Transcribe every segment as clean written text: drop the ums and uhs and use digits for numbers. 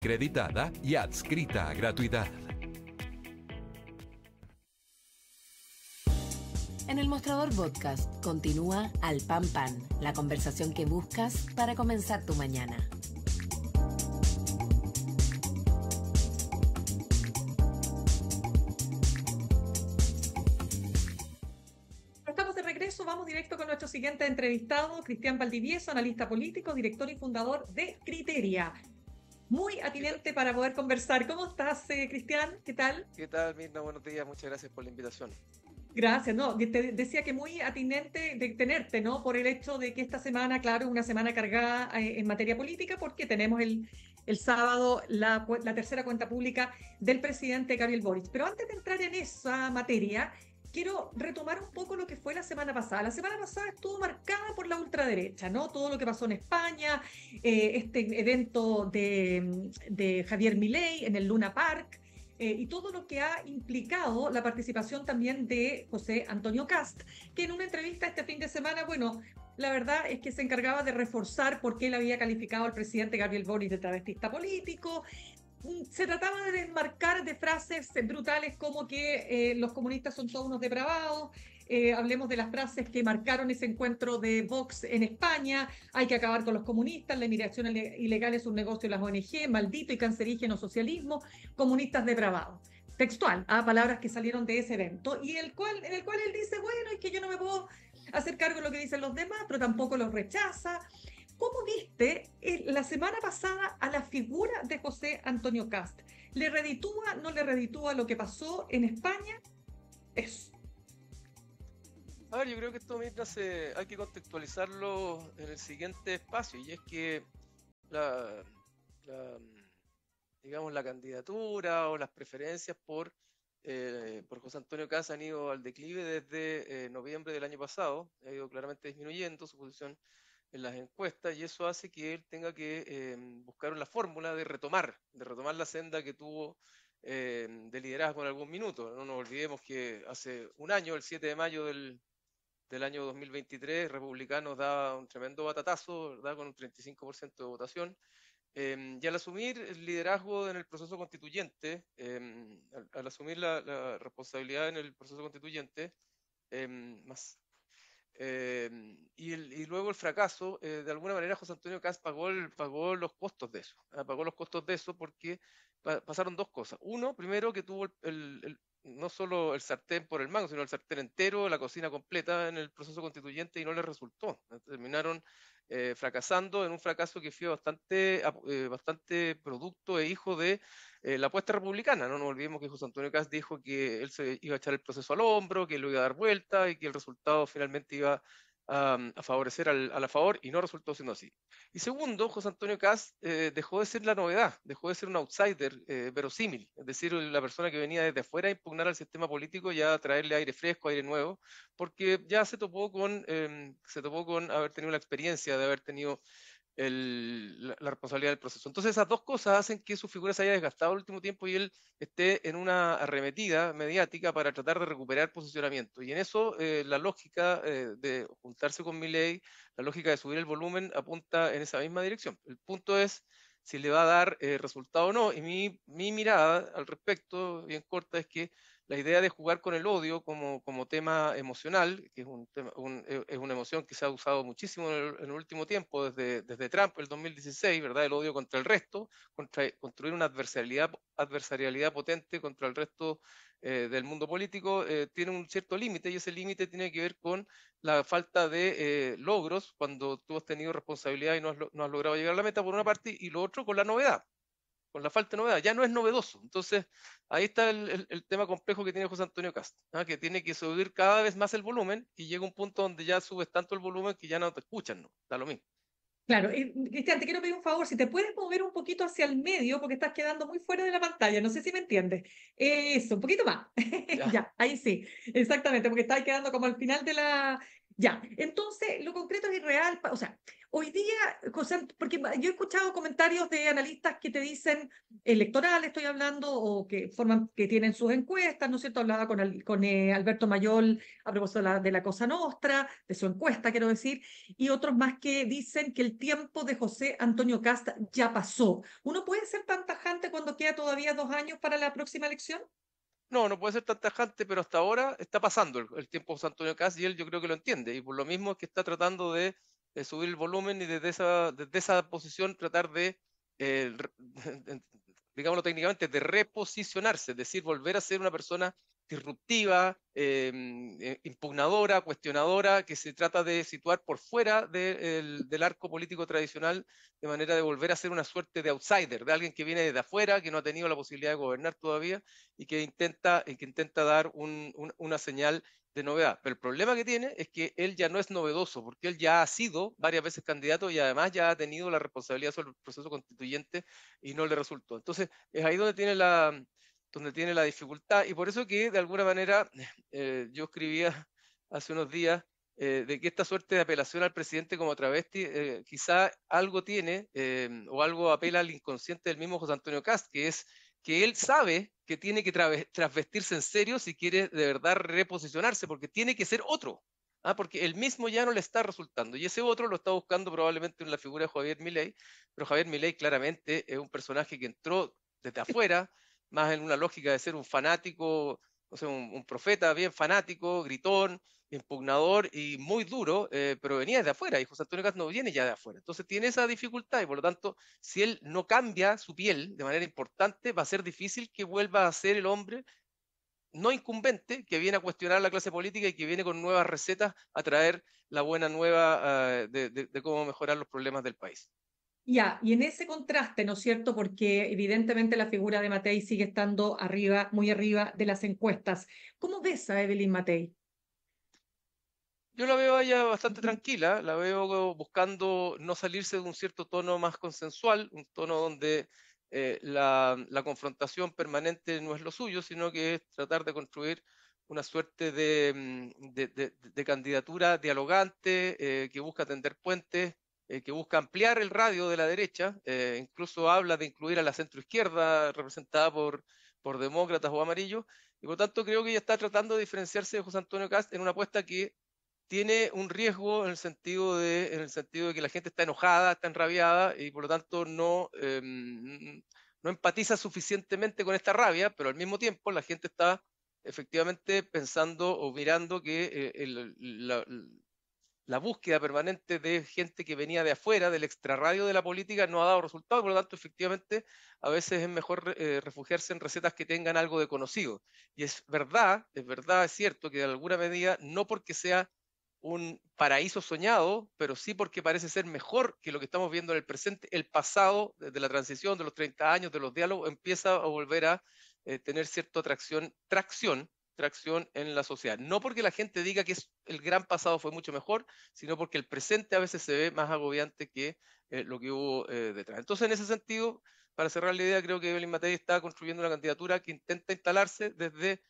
acreditada y adscrita a gratuidad. En el Mostrador Podcast continúa Al Pan Pan, la conversación que buscas para comenzar tu mañana. Estamos de regreso, vamos directo con nuestro siguiente entrevistado, Cristian Valdivieso, analista político, director y fundador de Criteria. Muy atinente para poder conversar. ¿Cómo estás, Cristian? ¿Qué tal? ¿Qué tal, Mirna? Buenos días, muchas gracias por la invitación. Gracias, no, te decía que muy atinente de tenerte, ¿no? Por el hecho de que esta semana, claro, es una semana cargada en materia política, porque tenemos el sábado la tercera cuenta pública del presidente Gabriel Boric. Pero antes de entrar en esa materia, quiero retomar un poco lo que fue la semana pasada. La semana pasada estuvo marcada por la ultraderecha, ¿no? Todo lo que pasó en España, este evento de Javier Milei en el Luna Park, y todo lo que ha implicado la participación también de José Antonio Kast, que en una entrevista este fin de semana, bueno, la verdad es que se encargaba de reforzar por qué él había calificado al presidente Gabriel Boric de travestista político. Se trataba de desmarcar de frases brutales como que los comunistas son todos unos depravados. Hablemos de las frases que marcaron ese encuentro de Vox en España: hay que acabar con los comunistas, la inmigración ilegal es un negocio de las ONG, maldito y cancerígeno socialismo, comunistas depravados. Textual, palabras que salieron de ese evento, y en el cual él dice, bueno, es que yo no me puedo hacer cargo de lo que dicen los demás, pero tampoco los rechaza. ¿Cómo viste la semana pasada a la figura de José Antonio Kast? ¿Le reditúa, no le reditúa lo que pasó en España? Eso. A ver, yo creo que esto mientras hay que contextualizarlo en el siguiente espacio, y es que digamos, la candidatura o las preferencias por José Antonio Kast han ido al declive desde noviembre del año pasado, ha ido claramente disminuyendo su posición en las encuestas, y eso hace que él tenga que buscar una fórmula de retomar la senda que tuvo de liderazgo en algún minuto. No nos olvidemos que hace un año, el 7 de mayo del año 2023, Republicanos daba un tremendo batatazo, ¿verdad?, con un 35% de votación. Y al asumir el liderazgo en el proceso constituyente, al asumir la responsabilidad en el proceso constituyente, y luego el fracaso, de alguna manera José Antonio Kast pagó los costos de eso. Pagó los costos de eso porque pasaron dos cosas. Uno, primero, que tuvo no solo el sartén por el mango, sino el sartén entero, la cocina completa en el proceso constituyente, y no les resultó. Terminaron fracasando en un fracaso que fue bastante producto e hijo de la apuesta republicana. No nos olvidemos que José Antonio Kast dijo que él se iba a echar el proceso al hombro, que lo iba a dar vuelta y que el resultado finalmente iba a favorecer a la favor, y no resultó siendo así. Y segundo, José Antonio Kast dejó de ser la novedad, dejó de ser un outsider verosímil, es decir, la persona que venía desde afuera a impugnar al sistema político y a traerle aire fresco, aire nuevo, porque ya se topó con haber tenido la experiencia de haber tenido la responsabilidad del proceso. Entonces esas dos cosas hacen que su figura se haya desgastado el último tiempo y él esté en una arremetida mediática para tratar de recuperar posicionamiento. Y en eso la lógica de juntarse con Milei, la lógica de subir el volumen, apunta en esa misma dirección. El punto es si le va a dar resultado o no. Y mi mirada al respecto, bien corta, es que la idea de jugar con el odio como tema emocional, que es una emoción que se ha usado muchísimo en el último tiempo, desde Trump, el 2016, ¿verdad? El odio contra el resto, construir una adversarialidad potente contra el resto del mundo político, tiene un cierto límite, y ese límite tiene que ver con la falta de logros cuando tú has tenido responsabilidad y no has logrado llegar a la meta, por una parte, y lo otro con la novedad, con la falta de novedad, ya no es novedoso. Entonces, ahí está el tema complejo que tiene José Antonio Kast, que tiene que subir cada vez más el volumen, y llega un punto donde ya subes tanto el volumen que ya no te escuchan, ¿no? Da lo mismo. Claro, Cristian, te quiero pedir un favor, si te puedes mover un poquito hacia el medio, porque estás quedando muy fuera de la pantalla, no sé si me entiendes. Eso, un poquito más. Ya. Ya, ahí sí, exactamente, porque estás quedando como al final Ya, entonces lo concreto es irreal. O sea, hoy día, José, porque yo he escuchado comentarios de analistas que te dicen, electorales estoy hablando, o que tienen sus encuestas, ¿no es cierto? Hablaba con Alberto Mayol a propósito de la Cosa Nostra, de su encuesta, quiero decir, y otros más que dicen que el tiempo de José Antonio Cast ya pasó. ¿Uno puede ser tan tajante cuando queda todavía 2 años para la próxima elección? No, no puede ser tan tajante, pero hasta ahora está pasando el tiempo de José Antonio Cast y él yo creo que lo entiende. Y por lo mismo es que está tratando de subir el volumen y desde esa posición tratar eh, re- digámoslo técnicamente, de reposicionarse, es decir, volver a ser una persona disruptiva, impugnadora, cuestionadora, que se trata de situar por fuera del arco político tradicional, de manera de volver a ser una suerte de outsider, de alguien que viene desde afuera, que no ha tenido la posibilidad de gobernar todavía y que intenta dar una señal de novedad. Pero el problema que tiene es que él ya no es novedoso, porque él ya ha sido varias veces candidato y además ya ha tenido la responsabilidad sobre el proceso constituyente y no le resultó. Entonces, es ahí donde tiene la dificultad y por eso que de alguna manera yo escribía hace unos días de que esta suerte de apelación al presidente como travesti quizá algo tiene o algo apela al inconsciente del mismo José Antonio Cast, que es que él sabe que tiene que trasvestirse en serio si quiere de verdad reposicionarse, porque tiene que ser otro. Porque él mismo ya no le está resultando. Y ese otro lo está buscando probablemente en la figura de Javier Milei, pero Javier Milei claramente es un personaje que entró desde afuera, más en una lógica de ser un fanático, o sea, un profeta bien fanático, gritón, impugnador y muy duro, pero venía desde afuera y José Antonio Cast no viene ya de afuera. Entonces tiene esa dificultad y por lo tanto, si él no cambia su piel de manera importante, va a ser difícil que vuelva a ser el hombre no incumbente que viene a cuestionar la clase política y que viene con nuevas recetas a traer la buena nueva de cómo mejorar los problemas del país. Ya, y en ese contraste, ¿no es cierto? Porque evidentemente la figura de Matei sigue estando arriba, muy arriba de las encuestas. ¿Cómo ves a Evelyn Matei? Yo la veo a ella bastante tranquila, la veo buscando no salirse de un cierto tono más consensual, un tono donde la confrontación permanente no es lo suyo, sino que es tratar de construir una suerte de candidatura dialogante que busca tender puentes, que busca ampliar el radio de la derecha, incluso habla de incluir a la centroizquierda representada por demócratas o amarillos, y por tanto creo que ella está tratando de diferenciarse de José Antonio Cast en una apuesta que tiene un riesgo en el sentido de que la gente está enojada, está enrabiada y por lo tanto no empatiza suficientemente con esta rabia, pero al mismo tiempo la gente está efectivamente pensando o mirando que la búsqueda permanente de gente que venía de afuera, del extrarradio de la política, no ha dado resultado, por lo tanto, efectivamente, a veces es mejor refugiarse en recetas que tengan algo de conocido. Y es verdad, es cierto que de alguna medida, no porque sea un paraíso soñado, pero sí porque parece ser mejor que lo que estamos viendo en el presente. El pasado, desde la transición, de los 30 años, de los diálogos, empieza a volver a tener cierta tracción en la sociedad. No porque la gente diga que el gran pasado fue mucho mejor, sino porque el presente a veces se ve más agobiante que lo que hubo detrás. Entonces, en ese sentido, para cerrar la idea, creo que Evelyn Matei está construyendo una candidatura que intenta instalarse desde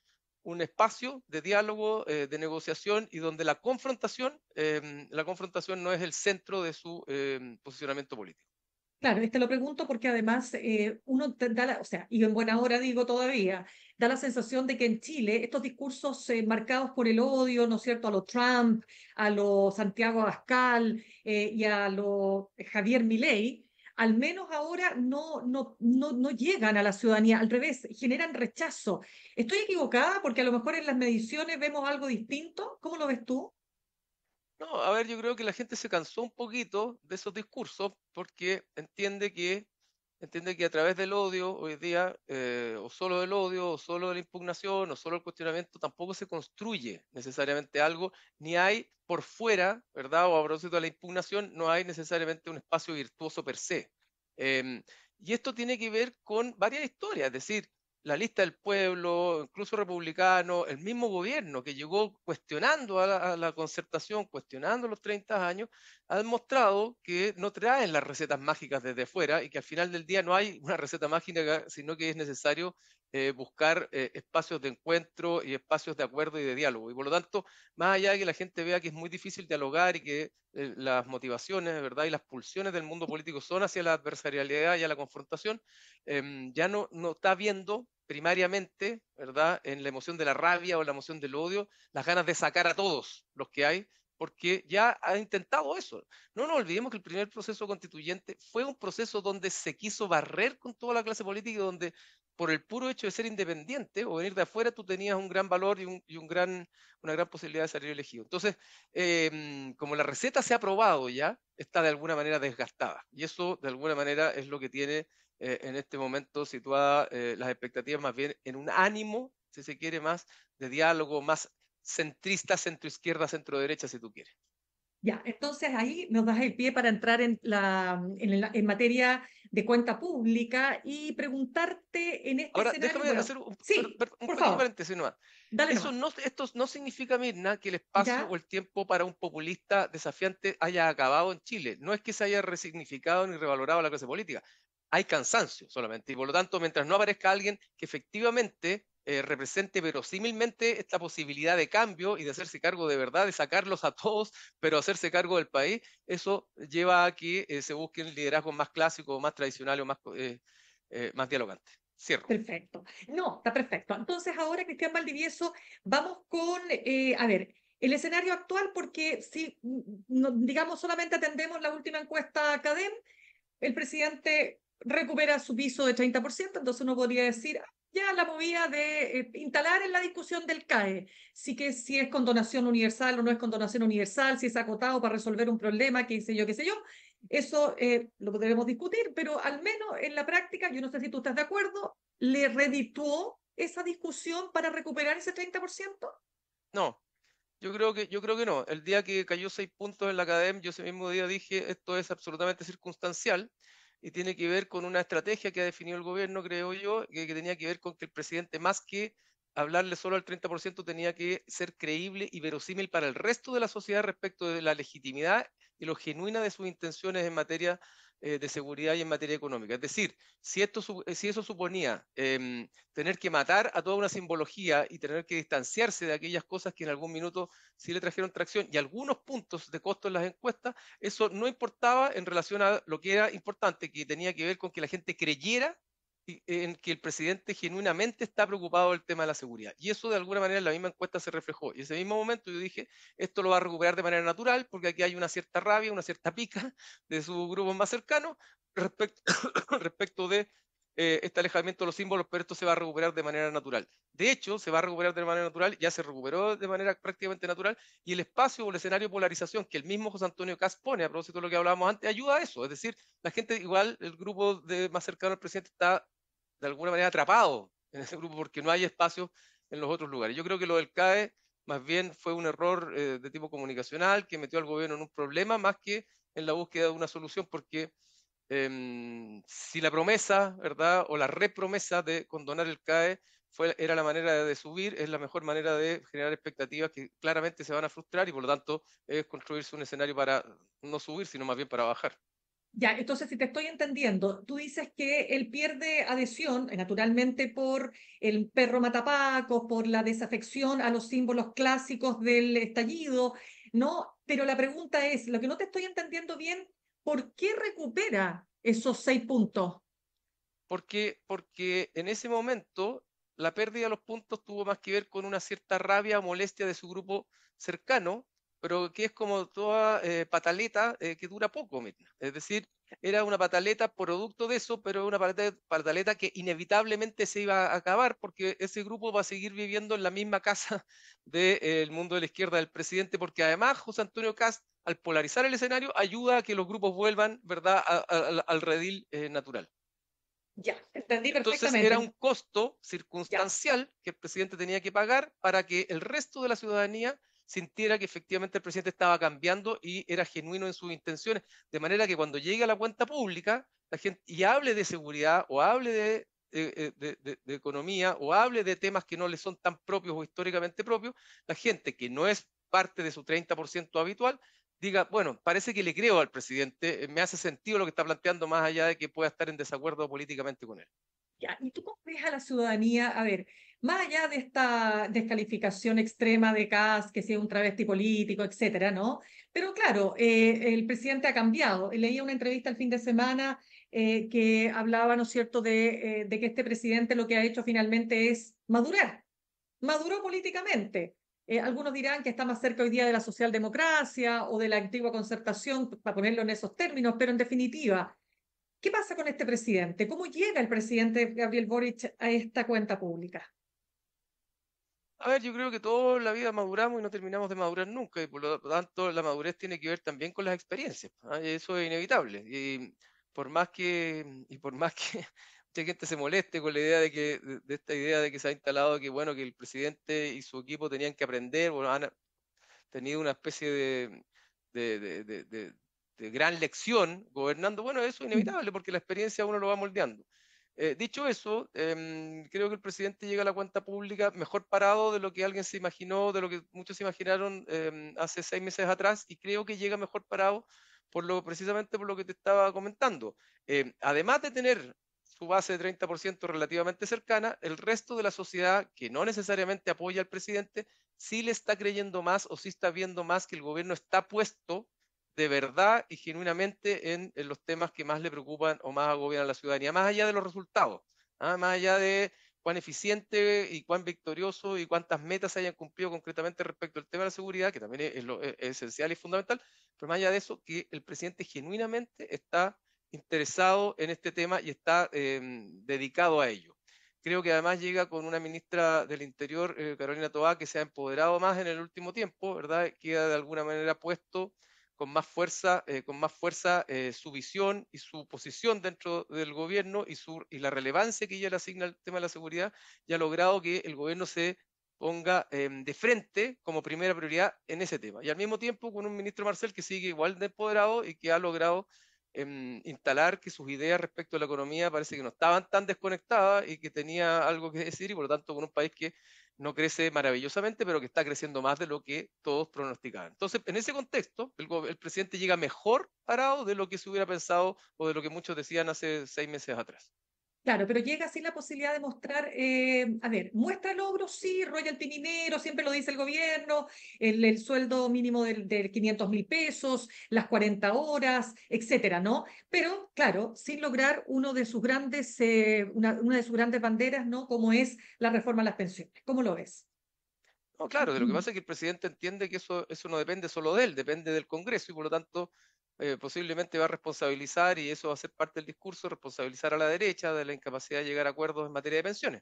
un espacio de diálogo, de negociación y donde la confrontación no es el centro de su posicionamiento político. Claro, te lo pregunto porque además uno o sea, y en buena hora digo todavía, da la sensación de que en Chile estos discursos marcados por el odio, ¿no es cierto?, a lo Trump, a lo Santiago Abascal y a lo Javier Milei, al menos ahora no llegan a la ciudadanía, al revés, generan rechazo. ¿Estoy equivocada? Porque a lo mejor en las mediciones vemos algo distinto. ¿Cómo lo ves tú? No, a ver, yo creo que la gente se cansó un poquito de esos discursos porque entiende que a través del odio hoy día, o solo del odio, o solo de la impugnación, o solo el cuestionamiento, tampoco se construye necesariamente algo, ni hay por fuera, ¿verdad? O a propósito de la impugnación, no hay necesariamente un espacio virtuoso per se. Em, y esto tiene que ver con varias historias, es decir, la lista del pueblo, incluso republicano, el mismo gobierno que llegó cuestionando a la concertación, cuestionando los 30 años, ha demostrado que no traen las recetas mágicas desde fuera y que al final del día no hay una receta mágica, sino que es necesario buscar espacios de encuentro y espacios de acuerdo y de diálogo. Y por lo tanto, más allá de que la gente vea que es muy difícil dialogar y que las motivaciones, ¿verdad? Y las pulsiones del mundo político son hacia la adversarialidad y a la confrontación, ya no está viendo primariamente, ¿verdad? En la emoción de la rabia o la emoción del odio, las ganas de sacar a todos los que hay, porque ya ha intentado eso. No nos olvidemos que el primer proceso constituyente fue un proceso donde se quiso barrer con toda la clase política y donde por el puro hecho de ser independiente o venir de afuera, tú tenías un gran valor una gran posibilidad de salir elegido. Entonces, como la receta se ha probado ya, está de alguna manera desgastada. Y eso, de alguna manera, es lo que tiene en este momento situada las expectativas más bien en un ánimo, si se quiere, más de diálogo, más centrista, centroizquierda, centroderecha, si tú quieres. Ya, entonces ahí nos das el pie para entrar en materia de cuenta pública y preguntarte en este Ahora, escenario, déjame bueno, hacer sí, un por pequeño favor, paréntesis nomás. dale nomás. Esto no significa, Mirna, que el espacio Ya, o el tiempo para un populista desafiante haya acabado en Chile. No es que se haya resignificado ni revalorado la clase política. Hay cansancio solamente. Y por lo tanto, mientras no aparezca alguien que efectivamente represente verosímilmente esta posibilidad de cambio y de hacerse cargo de verdad, de sacarlos a todos, pero hacerse cargo del país, eso lleva a que se busquen liderazgos más clásicos, más tradicionales, más dialogantes. Cierro. perfecto. No, está perfecto. Entonces ahora, Cristian Valdivieso, vamos con, a ver, el escenario actual, porque si, digamos, solamente atendemos la última encuesta CADEM, el presidente recupera su piso de 30%, entonces uno podría decir, ya la movida de instalar en la discusión del CAE, sí que si es condonación universal o no es condonación universal, si es acotado para resolver un problema, qué sé yo, eso lo debemos discutir, pero al menos en la práctica, yo no sé si tú estás de acuerdo, le redituó esa discusión para recuperar ese 30%. No, yo creo que no. El día que cayó 6 puntos en la academia, yo ese mismo día dije, esto es absolutamente circunstancial y tiene que ver con una estrategia que ha definido el gobierno, creo yo, que tenía que ver con que el presidente, más que hablarle solo al 30%, tenía que ser creíble y verosímil para el resto de la sociedad respecto de la legitimidad y lo genuina de sus intenciones en materia de seguridad y en materia económica. Es decir, si eso suponía tener que matar a toda una simbología y tener que distanciarse de aquellas cosas que en algún minuto sí le trajeron tracción y algunos puntos de costo en las encuestas, eso no importaba en relación a lo que era importante, que tenía que ver con que la gente creyera en que el presidente genuinamente está preocupado del tema de la seguridad. Y eso de alguna manera en la misma encuesta se reflejó. Y ese mismo momento yo dije, esto lo va a recuperar de manera natural, porque aquí hay una cierta rabia, una cierta pica de sus grupos más cercanos respecto, respecto de este alejamiento de los símbolos, pero esto se va a recuperar de manera natural. De hecho, se va a recuperar de manera natural, ya se recuperó de manera prácticamente natural, y el espacio o el escenario de polarización que el mismo José Antonio Kast pone, a propósito de lo que hablábamos antes, ayuda a eso. Es decir, la gente igual, el grupo más cercano al presidente está de alguna manera atrapado en ese grupo porque no hay espacio en los otros lugares. Yo creo que lo del CAE más bien fue un error de tipo comunicacional que metió al gobierno en un problema más que en la búsqueda de una solución, porque si la promesa, ¿verdad? O la repromesa de condonar el CAE era la manera de subir, es la mejor manera de generar expectativas que claramente se van a frustrar y por lo tanto es construirse un escenario para no subir, sino más bien para bajar. Ya, entonces, si te estoy entendiendo, tú dices que él pierde adhesión, naturalmente, por el perro matapacos, por la desafección a los símbolos clásicos del estallido, ¿no? Pero la pregunta es, lo que no te estoy entendiendo bien, ¿por qué recupera esos 6 puntos? Porque en ese momento la pérdida de los puntos tuvo más que ver con una cierta rabia o molestia de su grupo cercano, pero que es como toda pataleta que dura poco, Mirna. Es decir, era una pataleta producto de eso, pero una pataleta que inevitablemente se iba a acabar porque ese grupo va a seguir viviendo en la misma casa del mundo de la izquierda del presidente, porque además José Antonio Kast, al polarizar el escenario, ayuda a que los grupos vuelvan, ¿verdad?, al redil natural. Ya, entendí Entonces era un perfectamente. costo Ya, circunstancial que el presidente tenía que pagar para que el resto de la ciudadanía sintiera que efectivamente el presidente estaba cambiando y era genuino en sus intenciones, de manera que cuando llegue a la cuenta pública la gente y hable de seguridad o hable de economía o hable de temas que no le son tan propios o históricamente propios, la gente que no es parte de su 30% habitual diga, bueno, parece que le creo al presidente, me hace sentido lo que está planteando más allá de que pueda estar en desacuerdo políticamente con él. Ya, ¿y tú cómo ves a la ciudadanía? A ver, más allá de esta descalificación extrema de Kast, que sea un travesti político, etcétera, ¿no? Pero claro, el presidente ha cambiado. Leía una entrevista el fin de semana que hablaba, ¿no es cierto?, de que este presidente lo que ha hecho finalmente es madurar, maduró políticamente. Algunos dirán que está más cerca hoy día de la socialdemocracia o de la antigua concertación, para ponerlo en esos términos, pero en definitiva, ¿qué pasa con este presidente? ¿Cómo llega el presidente Gabriel Boric a esta cuenta pública? A ver, yo creo que todos en la vida maduramos y no terminamos de madurar nunca, y por lo tanto la madurez tiene que ver también con las experiencias, ¿ah? Y eso es inevitable. Y por más que mucha gente se moleste con la idea de esta idea de que se ha instalado que bueno, que el presidente y su equipo tenían que aprender, bueno, han tenido una especie de gran lección gobernando, bueno, eso es inevitable porque la experiencia uno lo va moldeando. Dicho eso, creo que el presidente llega a la cuenta pública mejor parado de lo que alguien se imaginó, de lo que muchos se imaginaron hace 6 meses atrás, y creo que llega mejor parado precisamente por lo que te estaba comentando. Además de tener su base de 30% relativamente cercana, el resto de la sociedad que no necesariamente apoya al presidente sí le está creyendo más o sí está viendo más que el gobierno está puesto de verdad y genuinamente en los temas que más le preocupan o más agobian a la ciudadanía, más allá de los resultados, ¿ah? Más allá de cuán eficiente y cuán victorioso y cuántas metas se hayan cumplido concretamente respecto al tema de la seguridad, que también es esencial y fundamental, pero más allá de eso, que el presidente genuinamente está interesado en este tema y está dedicado a ello. Creo que además llega con una ministra del Interior, Carolina Toá, que se ha empoderado más en el último tiempo, ¿verdad? Queda de alguna manera puesto con más fuerza su visión y su posición dentro del gobierno y la relevancia que ella le asigna al tema de la seguridad, y ha logrado que el gobierno se ponga de frente como primera prioridad en ese tema. Y al mismo tiempo con un ministro Marcel que sigue igual de empoderado y que ha logrado instalar que sus ideas respecto a la economía parece que no estaban tan desconectadas y que tenía algo que decir, y por lo tanto con un país que no crece maravillosamente, pero que está creciendo más de lo que todos pronosticaban. Entonces, en ese contexto, el presidente llega mejor parado de lo que se hubiera pensado o de lo que muchos decían hace 6 meses atrás. Claro, pero llega sin la posibilidad de mostrar, a ver, muestra logros, sí, royalty minero, siempre lo dice el gobierno, el sueldo mínimo del 500.000 pesos, las 40 horas, etcétera, ¿no? Pero, claro, sin lograr una de sus grandes banderas, ¿no? Como es la reforma a las pensiones. ¿Cómo lo ves? No, claro, de lo que pasa es que el presidente entiende que eso no depende solo de él, depende del Congreso, y por lo tanto posiblemente va a responsabilizar, y eso va a ser parte del discurso, responsabilizar a la derecha de la incapacidad de llegar a acuerdos en materia de pensiones.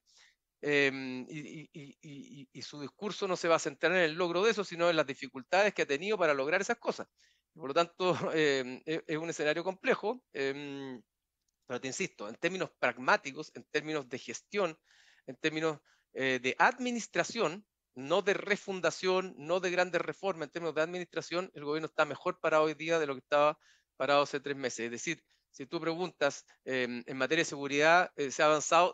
Y su discurso no se va a centrar en el logro de eso, sino en las dificultades que ha tenido para lograr esas cosas. Por lo tanto, es un escenario complejo, pero te insisto, en términos pragmáticos, en términos de gestión, en términos de administración, no de refundación, no de grandes reformas, en términos de administración, el gobierno está mejor parado hoy día de lo que estaba parado hace 3 meses. Es decir, si tú preguntas en materia de seguridad, se ha avanzado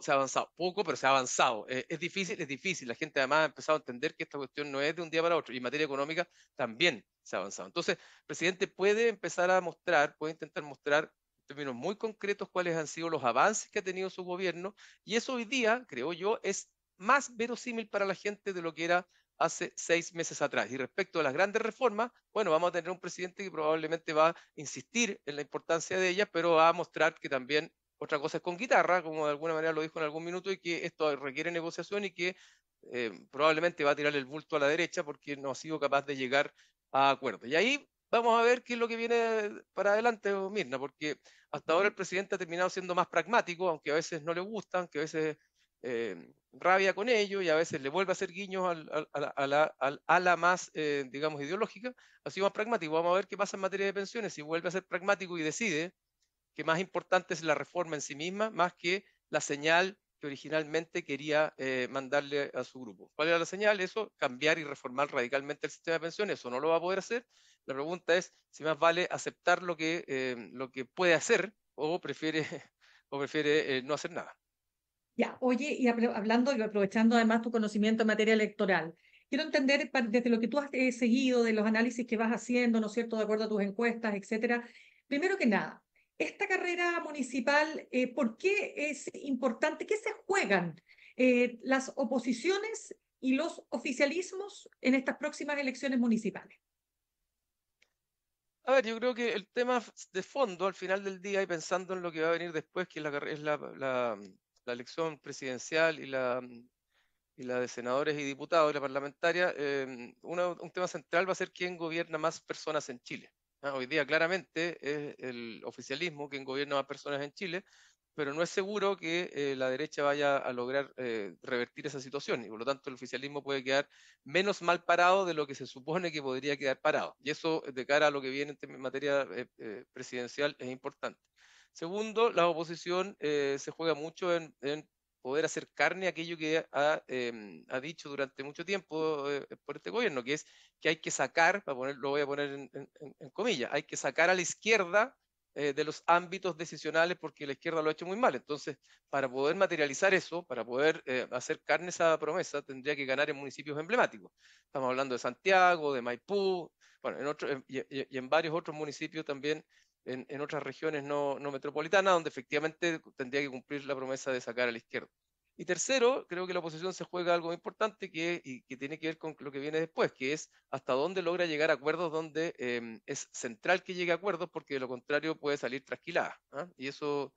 poco, pero se ha avanzado. Es difícil, es difícil. La gente además ha empezado a entender que esta cuestión no es de un día para otro, y en materia económica también se ha avanzado. Entonces, el presidente puede empezar a mostrar, puede intentar mostrar en términos muy concretos cuáles han sido los avances que ha tenido su gobierno, y eso hoy día, creo yo, es más verosímil para la gente de lo que era hace 6 meses atrás. Y respecto a las grandes reformas, bueno, vamos a tener un presidente que probablemente va a insistir en la importancia de ellas, pero va a mostrar que también otra cosa es con guitarra, como de alguna manera lo dijo en algún minuto, y que esto requiere negociación y que probablemente va a tirar el bulto a la derecha porque no ha sido capaz de llegar a acuerdos. Y ahí vamos a ver qué es lo que viene para adelante, Mirna, porque hasta ahora el presidente ha terminado siendo más pragmático, aunque a veces no le gusta, aunque a veces rabia con ello, y a veces le vuelve a hacer guiños a la más, digamos, ideológica. Ha sido más pragmático. Vamos a ver qué pasa en materia de pensiones, si vuelve a ser pragmático y decide que más importante es la reforma en sí misma, más que la señal que originalmente quería mandarle a su grupo. ¿Cuál era la señal? Eso, cambiar y reformar radicalmente el sistema de pensiones. Eso no lo va a poder hacer. La pregunta es si más vale aceptar lo que puede hacer, o prefiere, o prefiere no hacer nada. Ya, oye, y hablando y aprovechando además tu conocimiento en materia electoral, quiero entender desde lo que tú has seguido, de los análisis que vas haciendo, ¿no es cierto?, de acuerdo a tus encuestas, etcétera. Primero que nada, esta carrera municipal, ¿por qué es importante? ¿Qué se juegan las oposiciones y los oficialismos en estas próximas elecciones municipales? A ver, yo creo que el tema de fondo al final del día y pensando en lo que va a venir después, que es la elección presidencial y la de senadores y diputados y la parlamentaria, un tema central va a ser quién gobierna más personas en Chile. Hoy día claramente es el oficialismo quien gobierna más personas en Chile, pero no es seguro que la derecha vaya a lograr revertir esa situación y por lo tanto el oficialismo puede quedar menos mal parado de lo que se supone que podría quedar parado. Y eso de cara a lo que viene en materia presidencial es importante. Segundo, la oposición se juega mucho en poder hacer carne aquello que ha dicho durante mucho tiempo por este gobierno, que es que hay que sacar, lo voy a poner en comillas, hay que sacar a la izquierda de los ámbitos decisionales porque la izquierda lo ha hecho muy mal. Entonces, para poder materializar eso, para poder hacer carne esa promesa, tendría que ganar en municipios emblemáticos. Estamos hablando de Santiago, de Maipú, bueno, y en varios otros municipios también en otras regiones no metropolitanas, donde efectivamente tendría que cumplir la promesa de sacar a la izquierda. Y tercero, creo que la oposición se juega algo importante y que tiene que ver con lo que viene después, que es hasta dónde logra llegar a acuerdos donde es central que llegue a acuerdos, porque de lo contrario puede salir trasquilada. ¿Ah? Y eso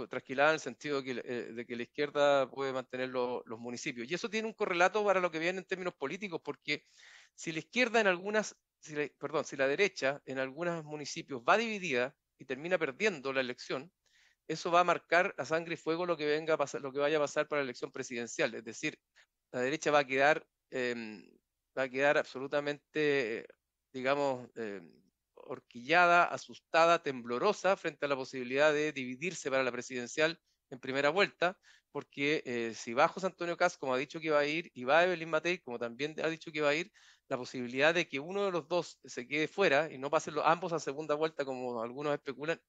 trasquilada en el sentido de que la izquierda puede mantener los municipios. Y eso tiene un correlato para lo que viene en términos políticos, porque si la izquierda en algunas, si la derecha en algunos municipios va dividida y termina perdiendo la elección, eso va a marcar a sangre y fuego lo que venga a pasar, lo que vaya a pasar para la elección presidencial. Es decir, la derecha va a quedar absolutamente, digamos, horquillada, asustada, temblorosa frente a la posibilidad de dividirse para la presidencial en primera vuelta, porque si va José Antonio Kast, como ha dicho que va a ir, y va Evelyn Matei, como también ha dicho que va a ir, la posibilidad de que uno de los dos se quede fuera y no pasen ambos a segunda vuelta, como algunos especulan,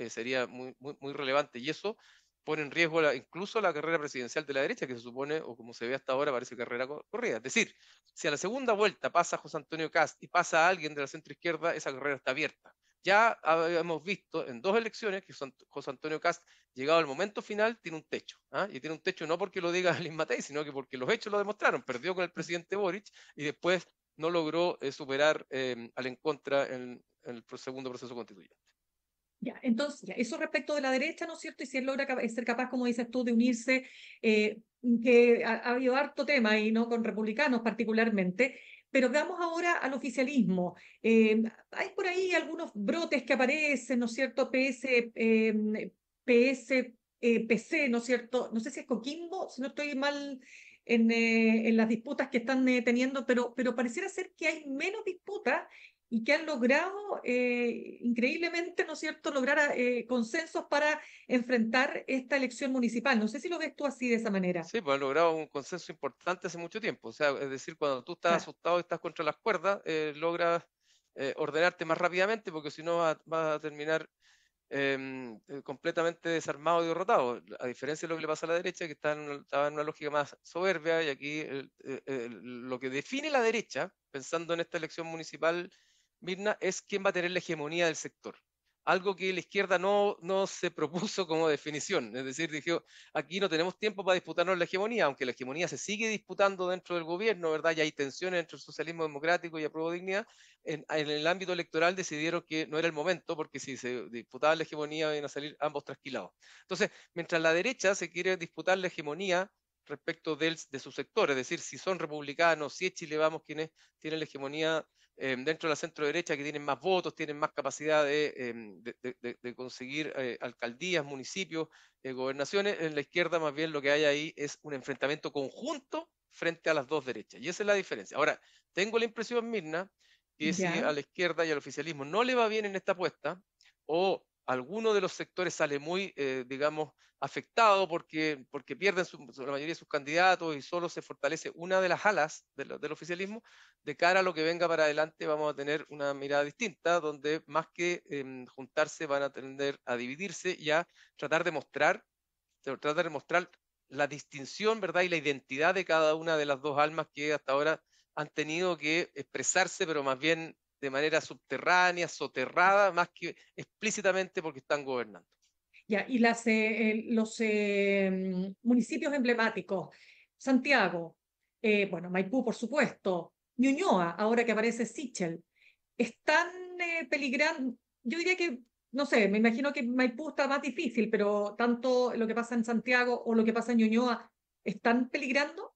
sería muy relevante. Y eso pone en riesgo incluso la carrera presidencial de la derecha, que se supone, o como se ve hasta ahora, parece carrera corrida. Es decir, si a la segunda vuelta pasa José Antonio Kast y pasa alguien de la centroizquierda, esa carrera está abierta. Ya hemos visto en dos elecciones que José Antonio Kast, llegado al momento final, tiene un techo. ¿Ah? Y tiene un techo no porque lo diga Evelyn Matei, sino que porque los hechos lo demostraron. Perdió con el presidente Boric y después no logró superar al en contra en el segundo proceso constituyente. Ya, entonces, ya, eso respecto de la derecha, ¿no es cierto? Y si él logra ser capaz, como dices tú, de unirse, que ha habido harto tema y no con republicanos particularmente, pero veamos ahora al oficialismo. Hay por ahí algunos brotes que aparecen, ¿no es cierto? PC, ¿no es cierto? No sé si es Coquimbo, si no estoy mal en las disputas que están teniendo, pero pareciera ser que hay menos disputas y que han logrado increíblemente, ¿no es cierto?, lograr consensos para enfrentar esta elección municipal. No sé si lo ves tú así, de esa manera. Sí, pues han logrado un consenso importante hace mucho tiempo. O sea, es decir, cuando tú estás Claro. asustado y estás contra las cuerdas, logras ordenarte más rápidamente, porque si no vas a terminar completamente desarmado y derrotado. A diferencia de lo que le pasa a la derecha, que estaba en una lógica más soberbia, y aquí lo que define la derecha, pensando en esta elección municipal, Mirna, es quién va a tener la hegemonía del sector. Algo que la izquierda no se propuso como definición. Es decir, dijo, aquí no tenemos tiempo para disputarnos la hegemonía, aunque la hegemonía se sigue disputando dentro del gobierno, ¿verdad? Y hay tensiones entre el socialismo democrático y Apruebo Dignidad. En el ámbito electoral decidieron que no era el momento, porque si se disputaba la hegemonía iban a salir ambos trasquilados. Entonces, mientras la derecha se quiere disputar la hegemonía respecto de su sector, es decir, si son republicanos, si es Chile Vamos quienes tienen la hegemonía dentro de la centro derecha, que tienen más votos, tienen más capacidad de conseguir alcaldías, municipios, gobernaciones. En la izquierda más bien lo que hay ahí es un enfrentamiento conjunto frente a las dos derechas. Y esa es la diferencia. Ahora, tengo la impresión, Mirna, que si Ya. a la izquierda y al oficialismo no le va bien en esta apuesta, o alguno de los sectores sale muy, digamos, afectado porque pierden la mayoría de sus candidatos y solo se fortalece una de las alas del oficialismo, de cara a lo que venga para adelante vamos a tener una mirada distinta, donde más que juntarse van a tender a dividirse y a tratar de mostrar la distinción, ¿verdad? Y la identidad de cada una de las dos almas que hasta ahora han tenido que expresarse, pero más bien de manera subterránea, soterrada, más que explícitamente porque están gobernando. Ya, y los municipios emblemáticos, Santiago, bueno, Maipú, por supuesto, Ñuñoa, ahora que aparece Sichel, están peligrando. Yo diría que, no sé, me imagino que Maipú está más difícil, pero tanto lo que pasa en Santiago o lo que pasa en Ñuñoa, ¿están peligrando?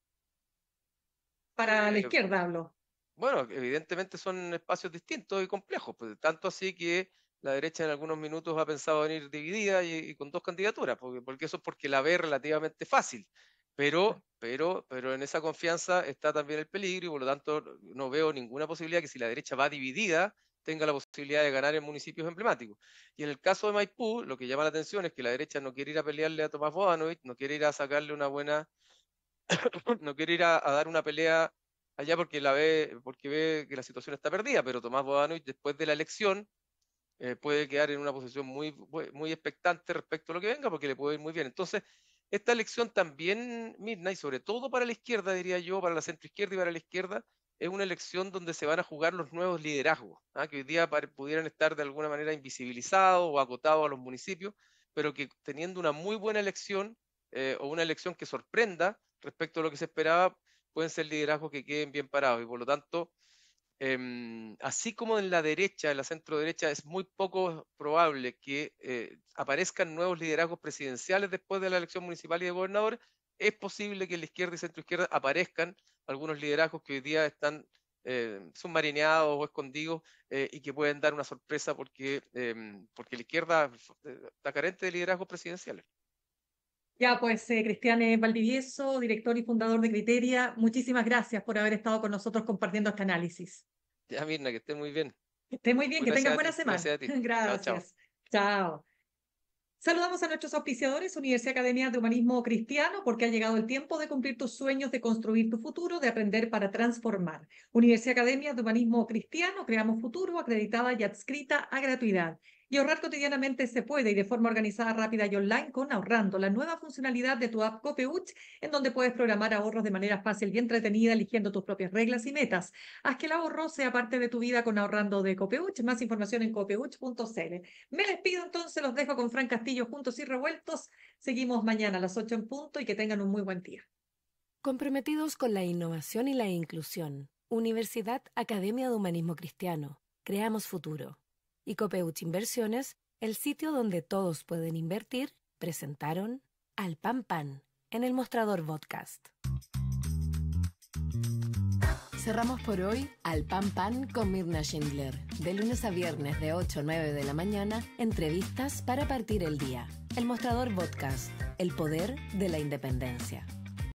Para la izquierda hablo. Bueno, evidentemente son espacios distintos y complejos, pues, tanto así que la derecha en algunos minutos ha pensado venir dividida y con dos candidaturas, porque eso es porque la ve relativamente fácil. Pero en esa confianza está también el peligro y por lo tanto no veo ninguna posibilidad que si la derecha va dividida tenga la posibilidad de ganar en municipios emblemáticos. Y en el caso de Maipú, lo que llama la atención es que la derecha no quiere ir a pelearle a Tomás Bodanovich, no quiere ir a sacarle una buena, no quiere ir a dar una pelea allá porque ve que la situación está perdida, pero Tomás Bodanovich después de la elección puede quedar en una posición muy expectante respecto a lo que venga, porque le puede ir muy bien. Entonces, esta elección también, Mirna, y sobre todo para la izquierda, diría yo, para la centroizquierda y para la izquierda, es una elección donde se van a jugar los nuevos liderazgos, que hoy día pudieran estar de alguna manera invisibilizados o acotados a los municipios, pero que teniendo una muy buena elección o una elección que sorprenda respecto a lo que se esperaba, pueden ser liderazgos que queden bien parados y por lo tanto así como en la derecha, en la centro derecha, es muy poco probable que aparezcan nuevos liderazgos presidenciales después de la elección municipal y de gobernadores, es posible que en la izquierda y centro izquierda aparezcan algunos liderazgos que hoy día están submarineados o escondidos y que pueden dar una sorpresa porque la izquierda está carente de liderazgos presidenciales. Ya, pues, Cristiane Valdivieso, director y fundador de Criteria, muchísimas gracias por haber estado con nosotros compartiendo este análisis. Ya, Mirna, que esté muy bien. Que esté muy bien, que tengas buena semana. Gracias a ti. Gracias. Chao. Saludamos a nuestros auspiciadores, Universidad Academia de Humanismo Cristiano, porque ha llegado el tiempo de cumplir tus sueños, de construir tu futuro, de aprender para transformar. Universidad Academia de Humanismo Cristiano, creamos futuro, acreditada y adscrita a gratuidad. Y ahorrar cotidianamente se puede y de forma organizada, rápida y online con Ahorrando, la nueva funcionalidad de tu app Copeuch, en donde puedes programar ahorros de manera fácil y entretenida, eligiendo tus propias reglas y metas. Haz que el ahorro sea parte de tu vida con Ahorrando de Copeuch. Más información en copeuch.cl. Me despido entonces, los dejo con Fran Castillo juntos y revueltos. Seguimos mañana a las 8 en punto y que tengan un muy buen día. Comprometidos con la innovación y la inclusión. Universidad Academia de Humanismo Cristiano. Creamos futuro. Y Copeuch Inversiones, el sitio donde todos pueden invertir, presentaron Al Pan Pan en el Mostrador Podcast. Cerramos por hoy Al Pan Pan con Mirna Schindler. De lunes a viernes de 8 a 9 de la mañana, entrevistas para partir el día. El Mostrador Podcast, el poder de la independencia.